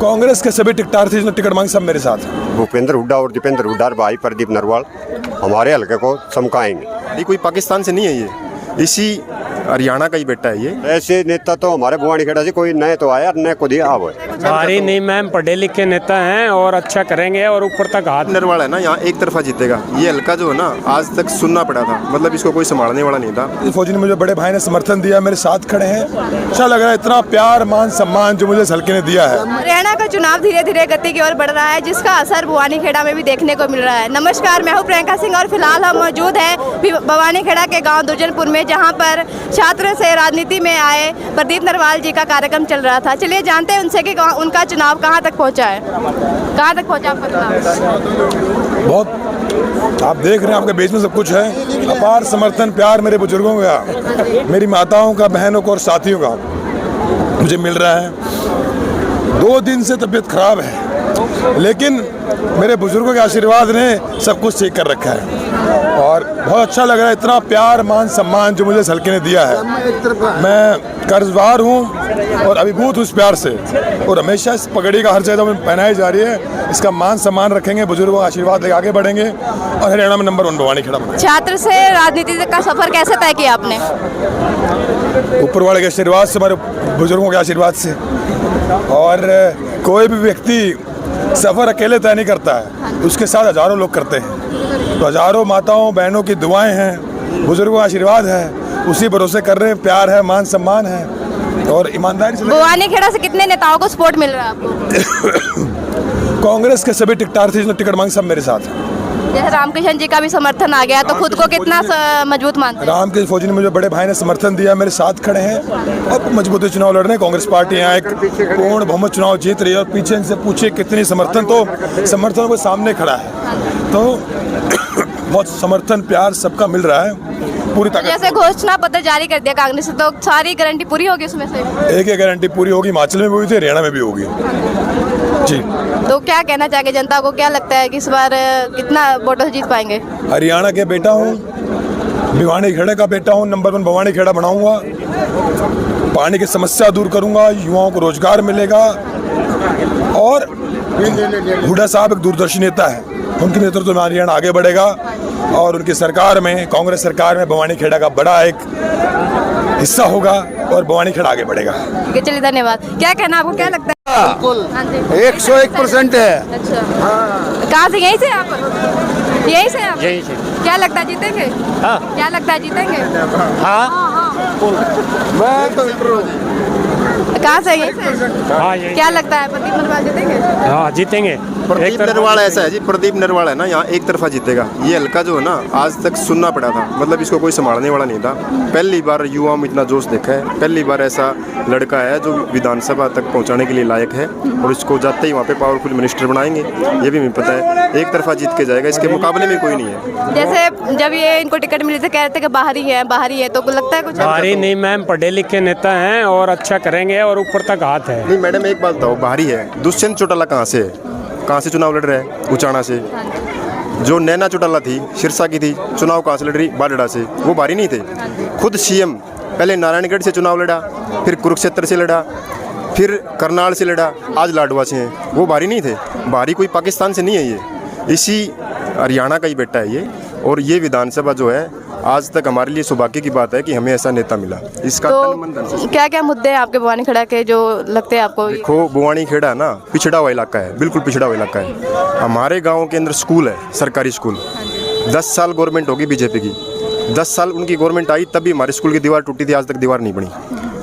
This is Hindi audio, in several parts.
कांग्रेस के सभी टिकटार थे जिन्होंने टिकट मांगी, सब मेरे साथ। भूपेंद्र हुड्डा और दीपेंद्र हुड्डा और भाई प्रदीप नरवाल हमारे हल्के को चमकाएंगे। ये कोई पाकिस्तान से नहीं है, ये इसी हरियाणा का ही बेटा है। ये ऐसे नेता तो हमारे बुआनी खेड़ा से कोई नए तो आया, नए को दिया अब भारी नहीं मैम, पढ़े लिखे नेता हैं और अच्छा करेंगे और ऊपर तक हाथ। नरवाल है ना, यहाँ एक तरफा जीतेगा। ये हल्का जो है ना, आज तक सुनना पड़ा था, मतलब इसको कोई संभालने वाला नहीं था। फौजी ने मुझे, बड़े भाई ने समर्थन दिया, मेरे साथ खड़े हैं। अच्छा लग रहा है, इतना प्यार मान सम्मान जो मुझे इस हल्के ने दिया है। हरियाणा का चुनाव धीरे धीरे गति की ओर बढ़ रहा है, जिसका असर भवानी खेड़ा में भी देखने को मिल रहा है। नमस्कार, मैं हूँ प्रियंका सिंह और फिलहाल हम मौजूद हैं भवानी खेड़ा के गाँव दुर्जनपुर में, जहाँ पर छात्र से राजनीति में आए प्रदीप नरवाल जी का कार्यक्रम चल रहा था। चलिए जानते हैं उनसे कि उनका चुनाव कहाँ तक पहुँचा है। कहाँ तक पहुँचा आपका चुनाव? बहुत, आप देख रहे हैं, आपके बीच में सब कुछ है। अपार समर्थन प्यार मेरे बुजुर्गों का, मेरी माताओं का, बहनों का और साथियों का मुझे मिल रहा है। 2 दिन से तबीयत खराब है, लेकिन मेरे बुजुर्गों के आशीर्वाद ने सब कुछ ठीक कर रखा है और बहुत अच्छा लग रहा है। इतना प्यार मान सम्मान जो मुझे इस हल्के ने दिया है, मैं कर्जदार हूँ और अभिभूत हूँ इस प्यार से। और हमेशा इस पगड़ी का हर जगह में पहनाई जा रही है, इसका मान सम्मान रखेंगे, बुजुर्गों का आशीर्वाद लेकर आगे बढ़ेंगे और हरियाणा में नंबर 1 भवानी खेड़ा बनेगा। छात्र से राजनीति का सफर कैसे तय किया आपने? ऊपर वाले के आशीर्वाद से, हमारे बुजुर्गों के आशीर्वाद से। और कोई भी व्यक्ति सफ़र अकेले तय नहीं करता है, उसके साथ हजारों लोग करते हैं। तो हजारों माताओं बहनों की दुआएं हैं, बुजुर्गों का आशीर्वाद है, उसी भरोसे कर रहे हैं। प्यार है, मान सम्मान है और ईमानदारी से। भवानी खेड़ा से कितने नेताओं को सपोर्ट मिल रहा है आपको? कांग्रेस के सभी टिकटार थे जिन्होंने टिकट मांगी, सब मेरे साथ। जैसे रामकृष्ण जी का भी समर्थन आ गया, तो खुद को कितना मजबूत मानते हैं? रामकृष्ण फौजी ने, मुझे बड़े भाई ने समर्थन दिया, मेरे साथ खड़े हैं और मजबूती चुनाव लड़ रहे हैं। कांग्रेस पार्टी यहाँ एक पूर्ण बहुमत चुनाव जीत रही है और पीछे इनसे पूछे कितनी समर्थन, तो समर्थन को सामने खड़ा है। तो बहुत समर्थन प्यार सबका मिल रहा है पूरी ताकत। जैसे घोषणा पत्र जारी कर दिया कांग्रेस ने, तो सारी गारंटी पूरी होगी उसमें से? एक गारंटी पूरी होगी, हिमाचल में भी हुई थी, हरियाणा में भी होगी जी। तो क्या कहना चाहेंगे जनता को? क्या लगता है कि इस बार कितना वोटों से जीत पाएंगे? हरियाणा के बेटा हूँ, भिवानी खेड़े का बेटा हूँ, नंबर 1 भवानी खेड़ा बनाऊंगा, पानी की समस्या दूर करूंगा, युवाओं को रोजगार मिलेगा। और हुड्डा साहब एक दूरदर्शी नेता है, उनके नेतृत्व में हरियाणा आगे बढ़ेगा और उनकी सरकार में, कांग्रेस सरकार में भवानी खेड़ा का बड़ा एक हिस्सा होगा और भवानी खेड़ा आगे बढ़ेगा। ठीक है, चलिए धन्यवाद। क्या कहना आपको, क्या लगता है? 101% है। अच्छा, कहाँ से? यहीं से आप? यहीं से आप? यहीं से। क्या लगता है जीतेंगे? हाँ। क्या लगता है जीतेंगे? हाँ, मैं तो कहाँ से? यहीं से? हाँ, यहीं। क्या लगता है प्रदीप नरवाल जीतेंगे? हाँ, जीतेंगे। प्रदीप नरवाल ऐसा है जी, प्रदीप नरवाल है ना, यहाँ एक तरफा जीतेगा। ये हल्का जो है ना, आज तक सुनना पड़ा था, मतलब इसको कोई संभालने वाला नहीं था। पहली बार युवाओं में इतना जोश देखा है, पहली बार ऐसा लड़का है जो विधानसभा तक पहुँचाने के लिए लायक है और इसको जाते ही वहाँ पे पावरफुल मिनिस्टर बनाएंगे, ये भी मुझे पता है। एक तरफा जीत के जाएगा, इसके मुकाबले में कोई नहीं है। जैसे जब ये इनको टिकट मिली थी, कह रहे थे कि बाहरी है, तो लगता है कुछ? भारी नहीं मैम, पढ़े लिखे नेता हैं और अच्छा करेंगे और ऊपर तक हाथ है। नहीं मैडम, एक बात बताओ, बाहरी है। दुष्यंत चौटाला कहाँ से है? कहाँ से चुनाव लड़ रहा है? उचाना से। जो नैना चौटाला थी, सिरसा की थी, चुनाव कहाँ से लड़ रही? बाडड़ा से। वो बाहरी नहीं थे। खुद सीएम पहले नारायणगढ़ से चुनाव लड़ा, फिर कुरुक्षेत्र से लड़ा, फिर करनाल से लड़ा, आज लाडवा से हैं। वो बाहरी नहीं थे। बाहरी कोई पाकिस्तान से नहीं है, ये इसी हरियाणा का ही बेटा है ये। और ये विधानसभा जो है, आज तक हमारे लिए सौभाग्य की बात है कि हमें ऐसा नेता मिला। इसका तन मन धन से। क्या क्या मुद्दे हैं आपके भवानी खेड़ा के जो लगते हैं आपको? देखो, भवानी खेड़ा ना पिछड़ा हुआ इलाका है, बिल्कुल पिछड़ा हुआ इलाका है। हमारे गांव के अंदर स्कूल है, सरकारी स्कूल। 10 साल गवर्नमेंट होगी बीजेपी की, 10 साल उनकी गवर्नमेंट आई, तब भी हमारे स्कूल की दीवार टूटी थी, आज तक दीवार नहीं बनी।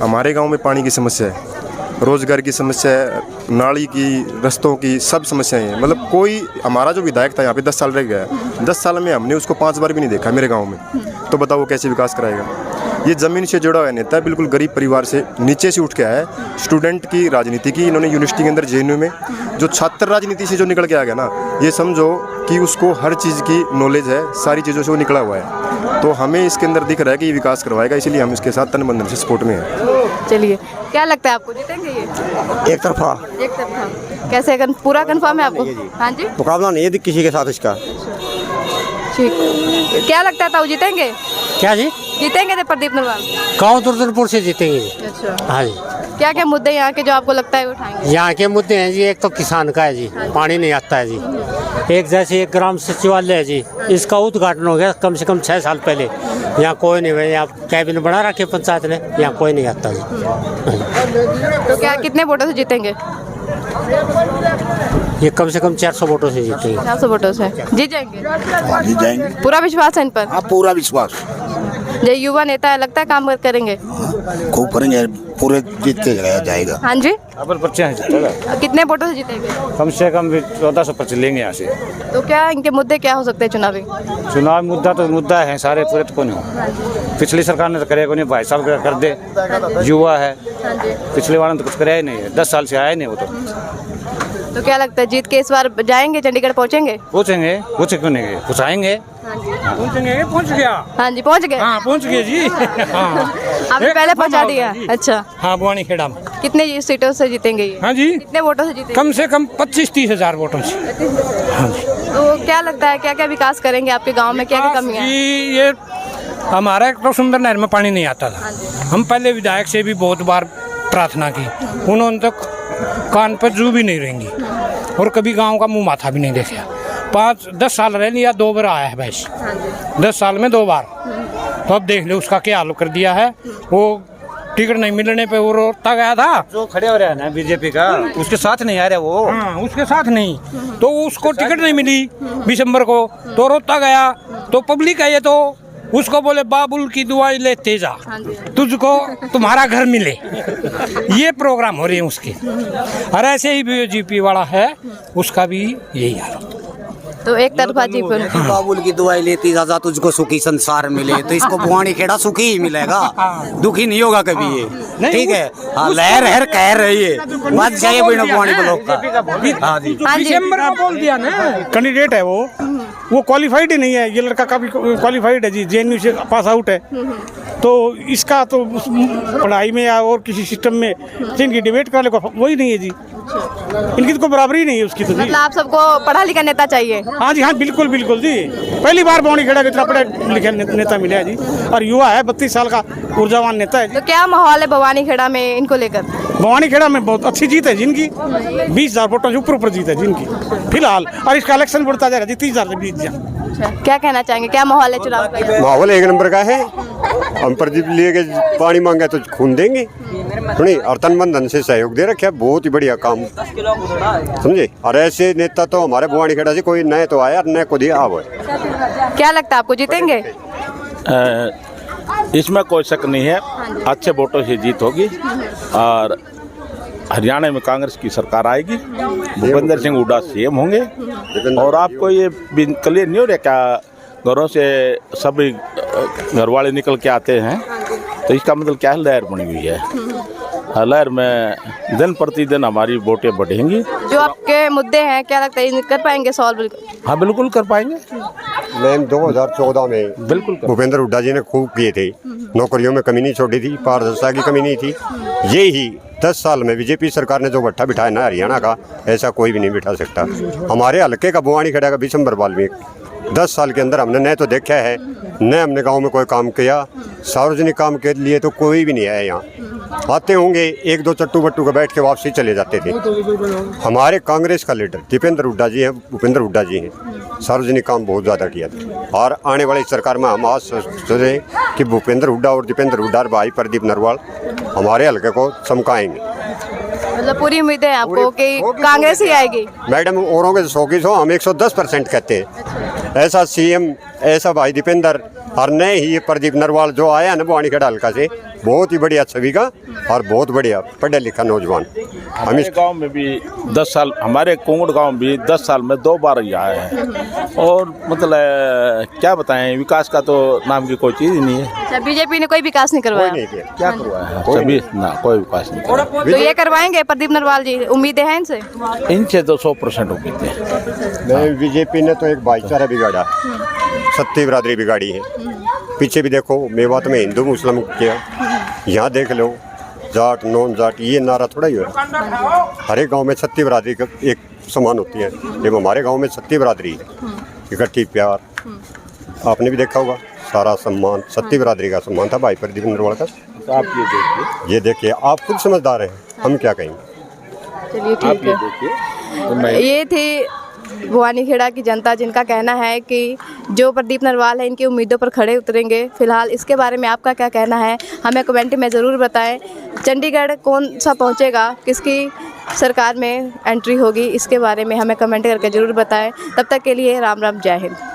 हमारे गाँव में पानी की समस्या है, रोजगार की समस्या है, नाली की, रस्तों की, सब समस्याएं हैं। मतलब कोई, हमारा जो विधायक था यहाँ पे 10 साल रह गया है, 10 साल में हमने उसको 5 बार भी नहीं देखा मेरे गांव में। तो बताओ वो कैसे विकास कराएगा? ये ज़मीन से जुड़ा हुआ नेता, बिल्कुल गरीब परिवार से नीचे से उठ के आया है। स्टूडेंट की राजनीति की इन्होंने यूनिवर्सिटी के अंदर, जेएनयू में जो छात्र राजनीति से जो निकल के आ गया ना, ये समझो कि उसको हर चीज़ की नॉलेज है, सारी चीज़ों से वो निकला हुआ है। तो हमें इसके अंदर दिख रहा है कि ये विकास करवाएगा, इसीलिए हम इसके साथ तन मन धन से सपोर्ट में हैं। चलिए, क्या लगता है आपको, जीतेंगे ये? एक तरफा। एक तरफा कैसे? पूरा कंफर्म है आपको? हाँ जी, मुकाबला नहीं है किसी के साथ इसका। ठीक। क्या लगता है ताऊ, जीतेंगे? क्या जी? जीतेंगे थे प्रदीप नरवाल? गाँव दुर्जनपुर से जीतेंगे। अच्छा, हाँ जी। क्या क्या मुद्दे यहाँ के जो आपको लगता है उठाएंगे? यहाँ के मुद्दे हैं जी, एक तो किसान का है जी, पानी नहीं आता है जी। एक जैसे एक ग्राम सचिवालय है जी, इसका उद्घाटन हो गया कम से कम 6 साल पहले। यहाँ कोई नहीं है, यहाँ कैबिन बना रखे पंचायत ने, यहाँ कोई नहीं आता जी। तो क्या कितने वोटों से जीतेंगे? ये कम से कम 400 वोटों से जीतेंगे। 400 वोटों से जीत जाएंगे? जीत जाएंगे। पूरा विश्वास है इन पर? हाँ, पूरा विश्वास। जो युवा नेता है, लगता है काम करेंगे? खूब करेंगे, पूरे जीतते जाएगा। हाँ जी, अपन पर्चे हैं जीतेगा। कितने वोटों से जीतेंगे? कम से कम 1400 पर्चे लेंगे यहाँ से। तो क्या इनके मुद्दे क्या हो सकते हैं चुनावी? चुनाव मुद्दा तो मुद्दा है सारे, पूरे तो कौन हो। पिछली सरकार ने तो करेगा नहीं, भाई साहब कर दे, युवा है। पिछले वाले ने तो कुछ कराया ही नहीं है, 10 साल से आया नहीं वो तो क्या लगता है जीत के इस बार जाएंगे, चंडीगढ़ पहुँचेंगे? पूछेंगे, पूछे क्यों नहीं, कुछ आएंगे। पहुंचेंगे, पहुंच गया। हाँ जी, पहुँच गए। हाँ, पहुंच गए जी। हाँ, आपने पहले पहुँचा दिया? अच्छा, हाँ, बुआनी खेड़ा में। कितने सीटों से जीतेंगे ये? हाँ जी, कितने वोटों से जीतेंगे? कम से कम 25-30 हजार वोटों से। हाँ जी। तो क्या लगता है क्या क्या विकास करेंगे आपके गांव में, क्या क्या कमियां हैं? जी, ये हमारा एक तो सुंदर नहर में पानी नहीं आता था। हम पहले विधायक से भी बहुत बार प्रार्थना की, उन्होंने तो कान पर जू भी नहीं रहेंगी और कभी गांव का मुंह माथा भी नहीं देखा। 5-10 साल रह लिया, 2 बार आया है बस, 10 साल में 2 बार। तो अब देख लो उसका क्या हाल कर दिया है। वो टिकट नहीं मिलने पे वो रोता गया था, जो खड़े हो रहे हैं ना बीजेपी का, उसके साथ नहीं आ रहे वो। हाँ, उसके साथ नहीं, तो उसको टिकट नहीं मिली दिसंबर को, तो रोता गया। तो पब्लिक है ये, तो उसको बोले बाबुल की दुआई ले तेजा, तुझको तुम्हारा घर मिले। ये प्रोग्राम हो रही है उसके। और ऐसे ही बीजेपी वाला है, उसका भी यही हाल। तो एक तरफा जी पर बाबुल की दुआई लेती राजा, तुझको सुखी संसार मिले। तो इसको बुआनी खेड़ा सुखी ही मिलेगा, दुखी नहीं होगा कभी ये। ठीक है, हाँ, लहर हर कह रही है, मत जाइए बिना बुआनी ब्लॉक का। हाँ जी, दिसंबर में बोल दिया ना। कैंडिडेट है वो क्वालिफाइड ही नहीं है। ये लड़का काफी क्वालिफाइड है जी, जेएनयू से पास आउट है। तो इसका तो पढ़ाई में या और किसी सिस्टम में इनकी डिबेट करने को वही नहीं है जी। इनकी तो कोई बराबरी नहीं है उसकी तो जी। मतलब आप सबको पढ़ा लिखा नेता चाहिए? हाँ जी, हाँ, बिल्कुल बिल्कुल जी। पहली बार बुआनी खेड़ा के इतना पढ़े लिखे नेता मिला है जी, और युवा है, 32 साल का ऊर्जावान नेता है जी। तो क्या माहौल है भवानी खेड़ा में इनको लेकर? भवानी खेड़ा में बहुत अच्छी जीत है जिनकी, 20,000 वोटों से ऊपर जीत है जिनकी फिलहाल। और इसका इलेक्शन बढ़ता जा रहा है, 30,000 से 20,000। क्या कहना चाहेंगे, क्या माहौल है चुनाव का? माहौल एक नंबर का है। हम प्रदीप लिए के पानी मांगे तो खून देंगे, सुनिए, और तन मन धन से सहयोग दे रखे, बहुत ही बढ़िया काम, समझे। और ऐसे नेता तो हमारे बुआनी खेड़ा से कोई नए तो आया, नए को दिया अब। क्या लगता है आपको जीतेंगे? इसमें कोई शक नहीं है, अच्छे वोटों से जीत होगी। और हरियाणा में कांग्रेस की सरकार आएगी, भूपेंद्र सिंह हुड्डा सीएम होंगे। और आपको ये क्लियर नहीं हो रहा क्या, घरों से सभी घर वाले निकल के आते हैं, तो इसका मतलब क्या है, लहर बनी हुई है। लहर में दिन प्रतिदिन हमारी वोटें बढ़ेंगी। जो आपके मुद्दे हैं, क्या लगता है कर पाएंगे सॉल्व? हाँ, बिल्कुल कर पाएंगे। मैम 2014 में बिल्कुल भूपेंद्र हुड्डा जी ने खूब किए थे, नौकरियों में कमी नहीं छोड़ी थी, पारदर्शिता की कमी नहीं थी। यही 10 साल में बीजेपी सरकार ने जो भट्टा बिठाया ना हरियाणा का, ऐसा कोई भी नहीं बिठा सकता। हमारे हल्के का बुआनी खेड़ा का बिशंबर वाल्मीकि 10 साल के अंदर हमने न तो देखा है, न हमने गांव में कोई काम किया। सार्वजनिक काम के लिए तो कोई भी नहीं आया यहाँ। आते होंगे 1-2 चट्टू बट्टू का बैठ के वापसी चले जाते थे। हमारे कांग्रेस का लीडर दीपेंद्र हुड्डा जी हैं, भूपेंद्र हुड्डा जी हैं, सार्वजनिक काम बहुत ज़्यादा किया था। और आने वाली सरकार में हम आज सोचे कि भूपेंद्र हुड्डा और दीपेंद्र हुड्डा और भाई प्रदीप नरवाल हमारे हल्के को चमकाएंगे। मतलब पूरी उम्मीद है आपको कि कांग्रेस ही आएगी? मैडम, औरों के 100 की 100, हम 110% कहते हैं। ऐसा सीएम, ऐसा भाई दीपेंद्र, और नए ही प्रदीप नरवाल जो आया ना बुआनी खेड़ा हल्का से, बहुत ही बढ़िया छवि का और बहुत बढ़िया पढ़ा लिखा नौजवान। हमारे गांव में भी 10 साल, हमारे कोंगड़ गांव में भी 10 साल में 2 बार ही आए हैं। और मतलब क्या बताएं, विकास का तो नाम की कोई चीज़ ही नहीं है। बीजेपी ने कोई विकास नहीं करवाया? क्या करवाया है सभी ना, कोई विकास नहीं करवाया। तो ये करवाएंगे प्रदीप नरवाल जी, उम्मीदें हैं इनसे? इनसे तो 100% उम्मीद है। बीजेपी ने तो एक भाईचारा बिगाड़ा, सत्ती बिरादरी बिगाड़ी है। पीछे भी देखो, मेवात में हिंदू मुस्लिम किया, यहाँ देख लो जाट नॉन जाट, ये नारा थोड़ा ही है। हर एक गाँव में सत्ती बिरादरी का एक समान होती है। जब हमारे गांव में सत्ती बिरादरी है, इकट्ठी प्यार, आपने भी देखा होगा, सारा सम्मान सत्ती बिरादरी का सम्मान था भाई प्रदीप नरवाल का। आप ये देखिए, ये देखिए, आप खुद समझदार हैं, हम क्या कहेंगे। चलिए आप ठीक ये है। देखिए। तो मैं ये थी भवानीखेड़ा की जनता, जिनका कहना है कि जो प्रदीप नरवाल है इनकी उम्मीदों पर खड़े उतरेंगे। फिलहाल इसके बारे में आपका क्या कहना है हमें कमेंट में ज़रूर बताएं। चंडीगढ़ कौन सा पहुंचेगा, किसकी सरकार में एंट्री होगी, इसके बारे में हमें कमेंट करके ज़रूर बताएं। तब तक के लिए राम राम, जय हिंद।